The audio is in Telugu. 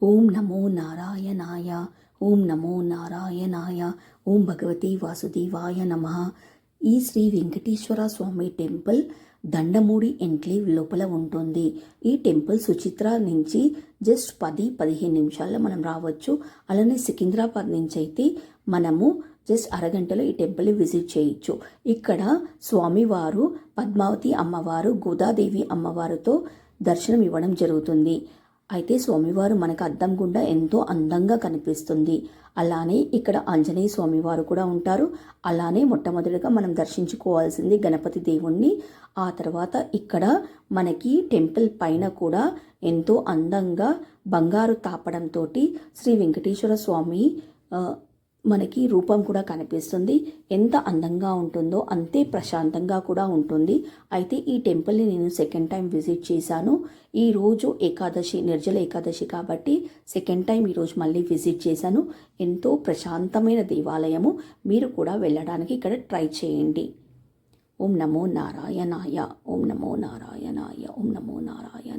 ఓం నమో నారాయణాయ. ఓం నమో నారాయణాయ. ఓం భగవతి వాసుదేవాయ నమః. ఈ శ్రీ వెంకటేశ్వర స్వామి టెంపుల్ దండమూడి ఎన్క్లేవ్ లోపల ఉంటుంది. ఈ టెంపుల్ సుచిత్ర నుంచి జస్ట్ 10-15 నిమిషాల్లో మనం రావచ్చు. అలానే సికింద్రాబాద్ నుంచి అయితే మనము జస్ట్ అరగంటలో ఈ టెంపుల్ని విజిట్ చేయొచ్చు. ఇక్కడ స్వామివారు పద్మావతి అమ్మవారు, గోదాదేవి అమ్మవారితో దర్శనం ఇవ్వడం జరుగుతుంది. అయితే స్వామివారు మనకు అద్దం గుండా ఎంతో అందంగా కనిపిస్తుంది. అలానే ఇక్కడ ఆంజనేయ స్వామివారు కూడా ఉంటారు. అలానే మొట్టమొదటిగా మనం దర్శించుకోవాల్సింది గణపతి దేవుణ్ణి. ఆ తర్వాత ఇక్కడ మనకి టెంపుల్ పైన కూడా ఎంతో అందంగా బంగారు తాపడంతో శ్రీ వెంకటేశ్వర స్వామి మనకి రూపం కూడా కనిపిస్తుంది. ఎంత అందంగా ఉంటుందో అంతే ప్రశాంతంగా కూడా ఉంటుంది. అయితే ఈ టెంపుల్ని నేను సెకండ్ టైం విజిట్ చేశాను. ఈరోజు ఏకాదశి, నిర్జల ఏకాదశి కాబట్టి సెకండ్ టైం ఈరోజు మళ్ళీ విజిట్ చేశాను. ఎంతో ప్రశాంతమైన దేవాలయము. మీరు కూడా వెళ్ళడానికి ఇక్కడ ట్రై చేయండి. ఓం నమో నారాయణాయ. ఓం నమో నారాయణాయ. ఓం నమో నారాయణ.